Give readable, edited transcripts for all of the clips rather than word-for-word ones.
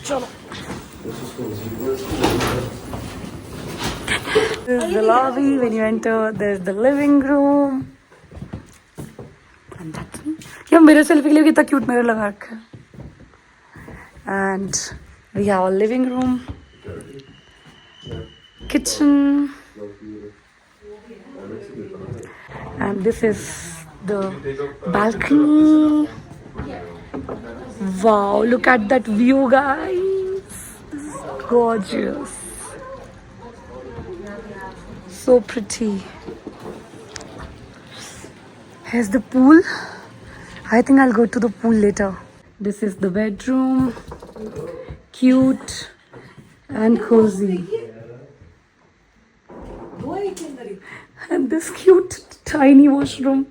चलो This is the lobby. When you enter, there's the living room. And that's me. यार मेरे selfie के लिए कितना क्यूट मिरर लगा रखा है. And we have a living room, kitchen, and this is the balcony. Wow, look at that view, guys. This is gorgeous. So pretty. Here's the pool. I think I'll go to the pool later. This is the bedroom. Cute and cozy. And this cute tiny washroom.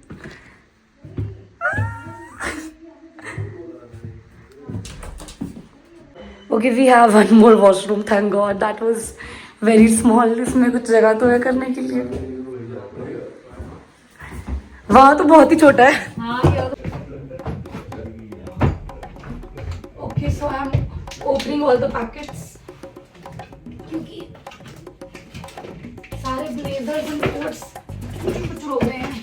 Okay, we have one more washroom. Thank God. That was very small. इसमें कुछ जगह तो है करने के लिए. वहाँ तो बहुत ही छोटा है. Okay, so I'm opening all the packets. क्योंकि सारे blazers and coats कुछ हो गए हैं.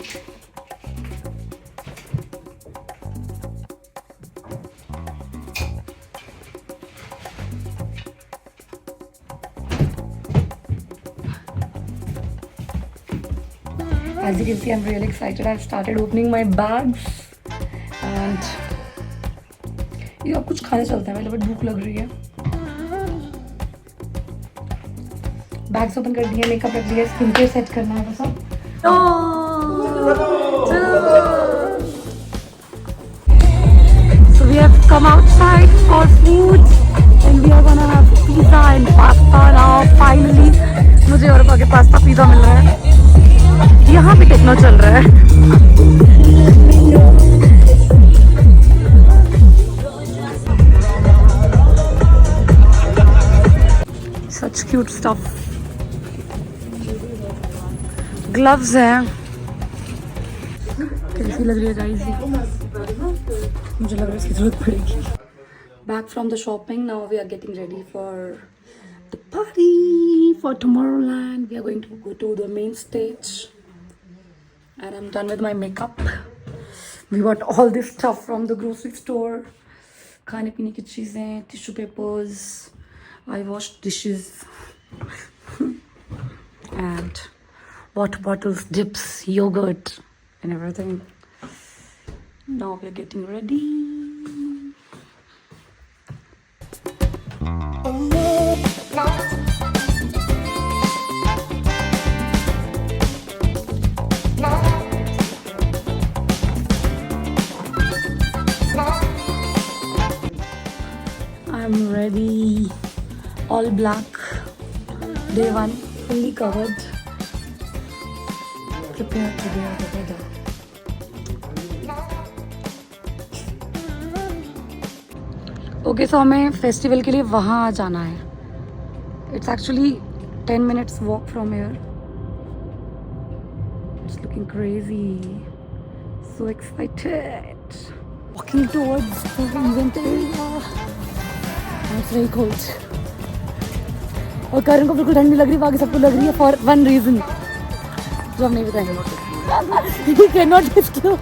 As you can see, I'm really excited. I've started opening my bags and ये अब कुछ खाने चलते हैं. पहले बहुत भूख लग रही है. बैग्स ओपन कर दिए, मेकअप रख दिया, स्किन केयर सेट करना है बस. So we have come outside for food and we are gonna have pizza and pasta now. Finally, मुझे और आगे पास्ता पिज़्ज़ा मिल रहा है. यहाँ भी टेक्नो चल रहा है. Such cute stuff. Gloves हैं. कैसी लग रही है गाइस ये? मुझे लग रहा है इसकी जरूरत पड़ेगी. Back from the shopping. Now we are getting ready for the party for Tomorrowland. We are going to go to the main stage. And I'm done with my makeup. We got all this stuff from the grocery store. खाने पीने की चीज़ें, tissue papers. I washed dishes. And water bottles, dips, yogurt, and everything. Now we're getting ready. I'm ready. All black. Day 1, fully covered. Prepared to bear the weather. Okay, so हमें festival के लिए वहाँ जाना है. It's actually 10 minutes walk from here. It's looking crazy. So excited. Walking towards the event area. It's very cold. और करण को बिल्कुल ठंड नहीं लग रही, बाकी सबको लग रही है for one reason जो हम नहीं बताएंगे. He cannot disclose.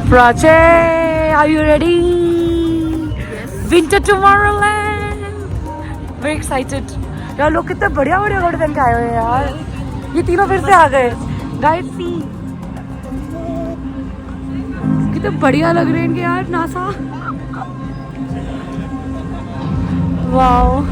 Prache, are you ready? Yes. Winter Tomorrowland. Very excited. यार लोग कितने बढ़िया बढ़िया कपड़े पहन के आए हुए हैं यार. ये तीनों फिर से आ गए. गाइस सी कितने बढ़िया लग रहे हैं इनके यार. NASA. Wow.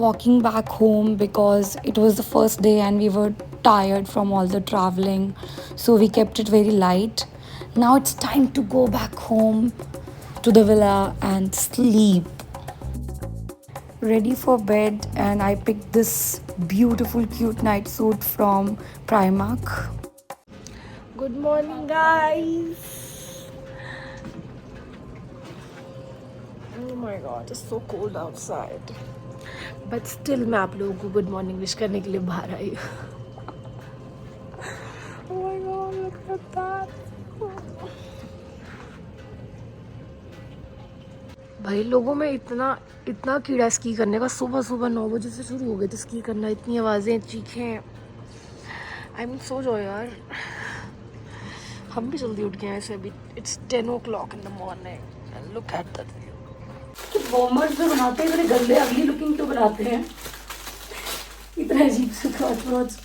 walking back home because it was the first day and we were tired from all the traveling. So we kept it very light. Now it's time to go back home to the villa and sleep. Ready for bed, and I picked this beautiful cute night suit from Primark. Good morning, guys. Oh my god, it's so cold outside. But still मैं आप लोगों को good morning wish करने के लिए बाहर आई हूँ. Oh my god, look at that. भाई लोगों में इतना कीड़ा स्की करने का. सुबह सुबह 9 बजे से शुरू हो गए थे स्की करना. इतनी आवाज़ें, चीखें. आई मीन सो जाओ यार. हम भी जल्दी उठ गए हैं ऐसे. अभी it's 10 o'clock in the morning and look at that view. कि बॉम्बर्स जो बनाते हैं इतने गंदे अगली लुकिंग क्यों बनाते हैं? इतना अजीब से रोज.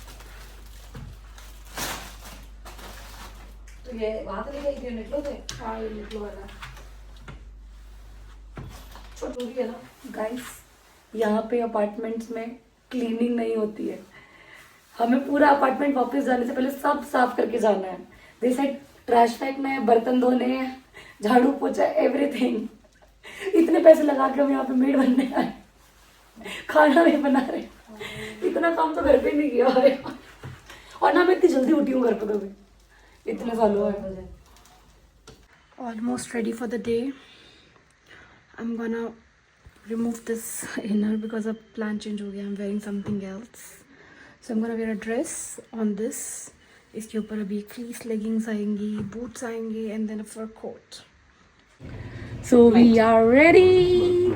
तो ये वहाँ से लेके आई निकलो थे. हाँ ये निकलो वाला छोटी है ना. गाइस यहाँ पे अपार्टमेंट्स में क्लीनिंग नहीं होती है. हमें पूरा अपार्टमेंट वापस जाने से पहले सब साफ करके जाना है. दे सेड ट्रैश फेंकना है, बर्तन धोने हैं, झाड़ू पोछा, एवरीथिंग. इतने पैसे लगा के हम यहाँ पे मेड बनने आए, खाना नहीं बना रहे. इतना काम तो घर पे नहीं किया है. और ना मैं इतनी जल्दी उठी हूँ घर पे कभी इतने सालों में. Almost ready for the day. I'm gonna remove this inner because the plan change हो गया. I'm wearing something else. So I'm gonna wear a dress on this. इसके ऊपर अभी fleece leggings आएंगी, boots आएंगे, and then a fur coat. So we are ready.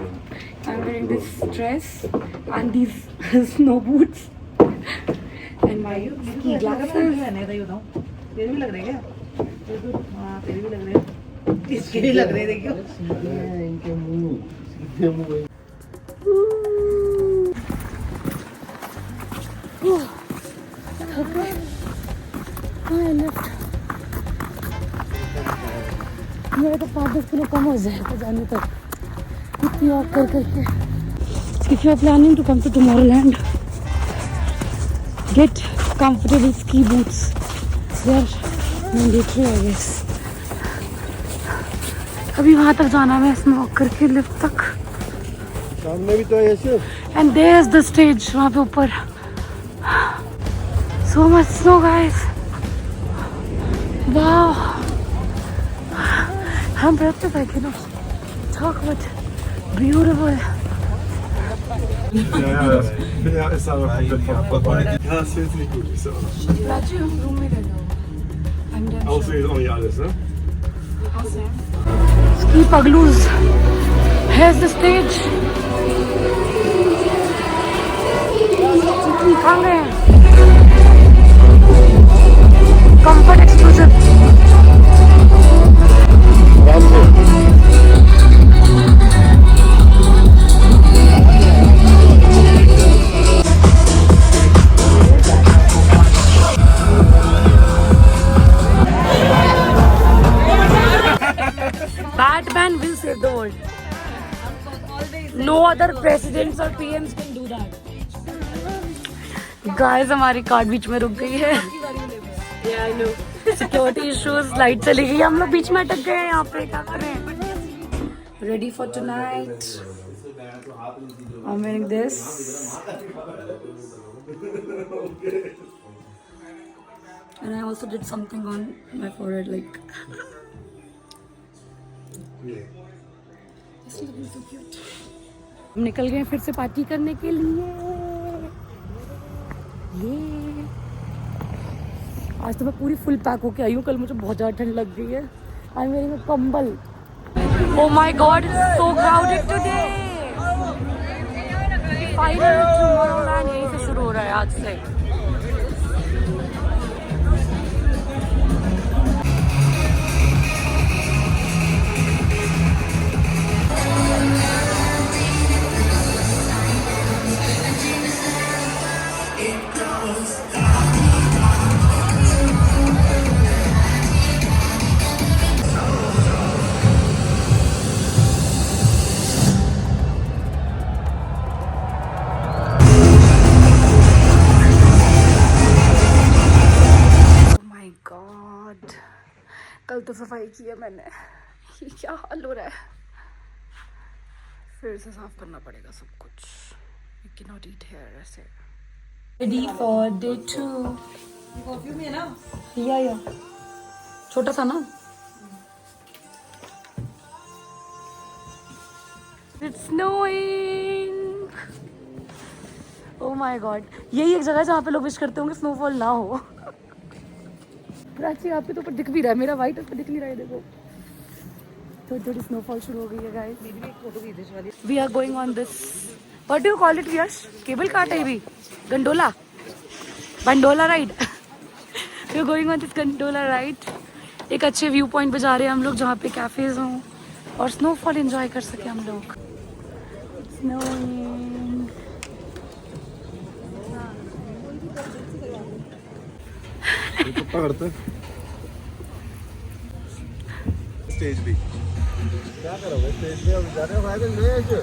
I'm wearing this dress and these snow boots and my ski glasses. तेरे भी लग रहे क्या? हाँ तेरे भी लग रहे हैं. इसके भी लग रहे देखियो. इनके मुंह सीधे मुंह. मेरा तो 5-10 किलो कम हो जाएगा जाने तक. इतनी वॉक कर करके. If you are planning to come to Tomorrowland, get comfortable ski boots. They are mandatory, I guess. अभी वहाँ तक जाना है इसमें वॉक करके लिफ्ट तक. सामने भी तो है ऐसे. And there is the stage वहाँ पे ऊपर. So much snow guys. Wow. I'm breathless. I cannot talk about beautiful. Ja, ist aber komplett verpackt. Ja, das ist nicht gut. Ist aber. Bleib hier im Room mit der. Aussehen ist auch nicht alles, ne? Ski Pagloos. Here's the stage. कितनी खंग है. Comfort exclusive. Batman will save the world. No other presidents or PMs can do that. Guys, हमारी car बीच में रुक गई है. Yeah, I know. Security issues, light चली गई. हम लोग बीच में अटक गए हैं यहाँ पे. क्या करें? Ready for tonight. I'm wearing this. And I also did something on my forehead, like. हम निकल गए फिर से पार्टी करने के लिए. ये आज तो मैं पूरी फुल पैक होके आई हूँ. कल मुझे बहुत ज़्यादा ठंड लग गई है. आई एम वेयरिंग अ कंबल. Oh my God, it's so crowded today. Final Tomorrowland यहीं से शुरू हो रहा है आज से. कल तो सफाई की है मैंने, ये क्या हाल हो रहा है, फिर से साफ करना पड़ेगा सब कुछ। You cannot eat here ऐसे। Ready for day 2। परफ्यूम है ना? या छोटा सा ना। It's snowing। Oh my God, यही एक जगह है जहाँ पे लोग विश करते होंगे स्नोफॉल ना हो। प्राची आप पे तो ऊपर दिख भी रहा है, मेरा वाइट ऊपर दिख नहीं रहा है, देखो थोड़ी थोड़ी स्नोफॉल शुरू हो गई है guys. We are going on this, what do you call it Yash, cable car type भी, गंडोला, बंडोला ride. We are going on this gondola ride. एक अच्छे व्यू पॉइंट पे जा रहे हैं हम लोग जहाँ पे कैफेज हों और स्नोफॉल एंजॉय कर सके हम लोग। Snowing। स्टेज भी क्या करोगे, स्टेज पे अब जाने फायदे ले ऐसे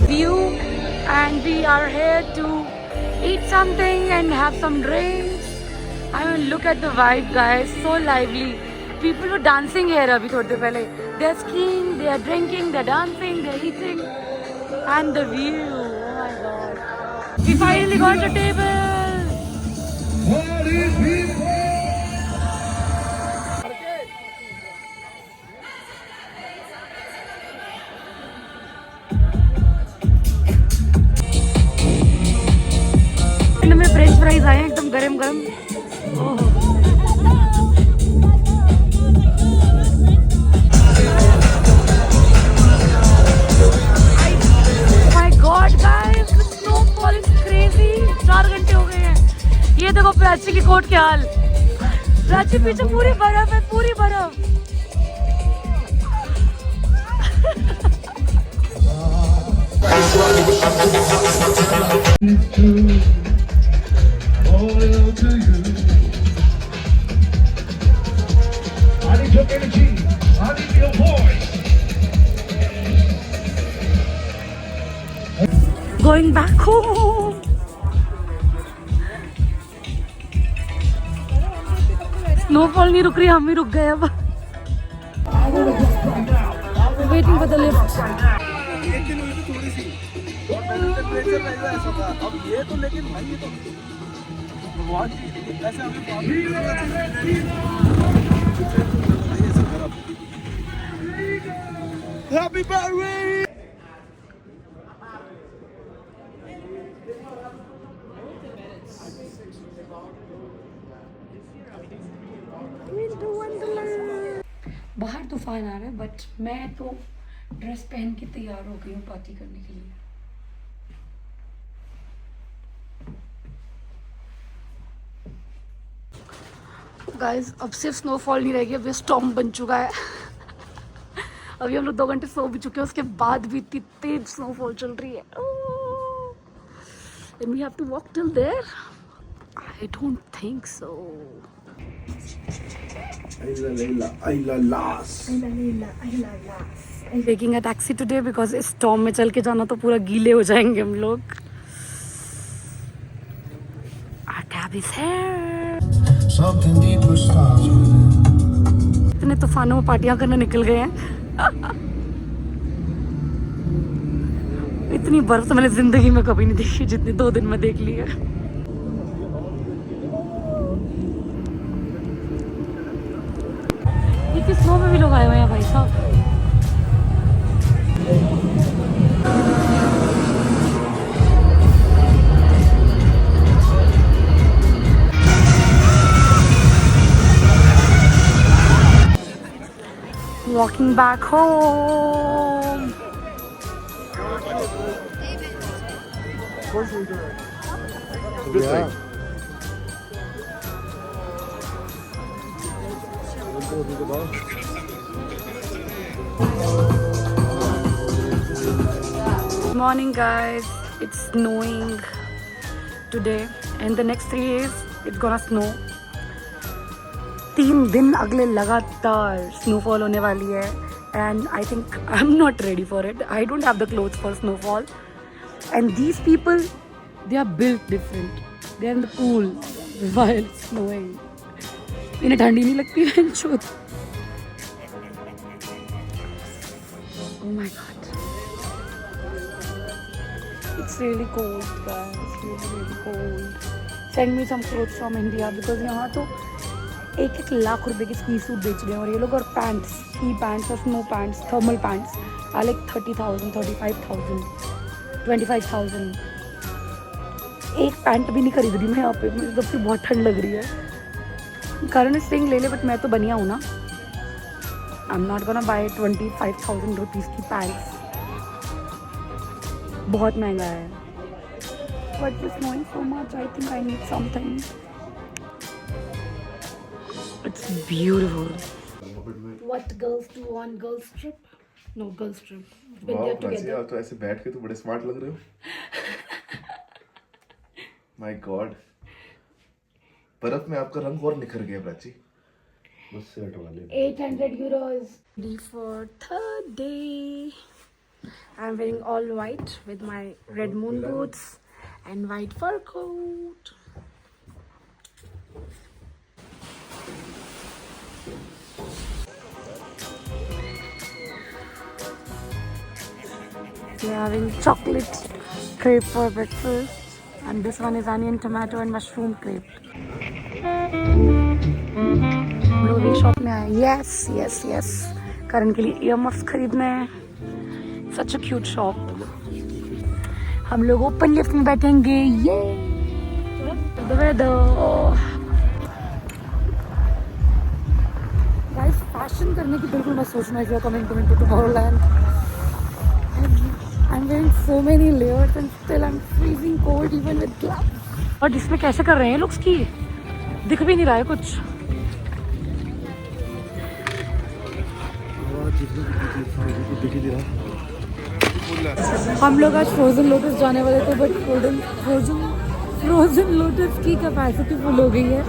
view and we are here to eat something and have some drinks. I mean, look at the vibe guys, so lively. People were dancing here abhi thodi der pehle. They are skiing, they are drinking, they are dancing, they are eating, and the view, oh my God. We finally got a table. में French fries आए हैं एकदम गरम गरम। My God guys, the snowfall is crazy. 4 घंटे हो गए हैं। ये देखो प्राची की कोट के हाल, प्राची पीछे पूरी बर्फ है, पूरी बर्फ। Going back home. स्नोफॉल नहीं रुक रही, हम ही रुक गए अब। Waiting for the lift. अब ये तो लेकिन भाई ये तो भगवान जी ऐसे हमें हैप्पी बर्थडे। बाहर तूफान आ रहा है बट मैं तो ड्रेस पहन के तैयार हो गई हूँ पार्टी करने के लिए। गाइस अब सिर्फ स्नोफॉल नहीं रहेगी, अब ये स्टॉर्म बन चुका है। अभी हम लोग 2 घंटे सो भी चुके हैं, उसके बाद भी इतनी तेज स्नोफॉल चल रही है। And we have to walk till there? I don't think so. I'm taking a taxi today because इस storm में चल के जाना तो पूरा गीले हो जाएंगे हम लोग। Our cab is here. इतने तूफानों में पार्टियां करने निकल गए हैं। इतनी बर्फ तो मैंने जिंदगी में कभी नहीं देखी जितनी 2 दिन में देख ली है। इतनी स्नो में भी लोग आए हुए हैं भाई साहब। Walking back home. Good morning guys, it's snowing today and the next 3 days it's gonna snow. 3 दिन अगले लगातार स्नोफॉल होने वाली है and I think I'm not ready for it. I don't have the clothes for snowfall and these people, they are built different. They are in the pool while it's snowing. इन्हें ठंडी नहीं लगती है चोट. Oh my god. It's really cold, guys. Really cold. Send me some clothes from India because यहाँ तो 1-1 लाख रुपए के स्की सूट बेच रहे हैं और ये लोग. और पैंट्स, स्की पैंट्स और snow pants, thermal pants are like 30,000, 35,000, 25,000. एक पैंट भी नहीं खरीद रही मैं यहाँ पे, मुझे तब से बहुत ठंड लग रही है. कारण सिंह ले ले, बट मैं तो बनिया हूँ ना. I am not gonna buy 25,000 rupees की पैंट्स. बहुत महंगा है. But it's snowing so much, I think I need something. It's beautiful. What girls do on girls trip? No, girls trip. When they're together. तो ऐसे बैठ के तो बड़े स्मार्ट लग रहे हो. My God. बर्फ में आपका रंग और निखर गया प्राची. मुझसे हटवा ले. 800 euros. Ready for third day. I'm wearing all white with my red moon boots and white fur coat. We're having chocolate crepe for breakfast, and this one is onion, tomato, and mushroom crepe. हम लोग एक shop में आए. Yes, yes, yes. करण के लिए earmuffs खरीदना है. Such a cute shop. हम लोग ओपन लिफ्ट में बैठेंगे. ये the weather. Guys, fashion करने की बिल्कुल मत सोचना if you are coming to Tomorrowland. I'm wearing so many layers and still I'm freezing cold even with gloves. और इसमें कैसे कर रहे हैं लोग स्की? दिख भी नहीं रहा है कुछ. हम लोग आज फ्रोजन लोटस जाने वाले थे, बट फ्रोजन लोटस की कैपेसिटी फुल हो गई है.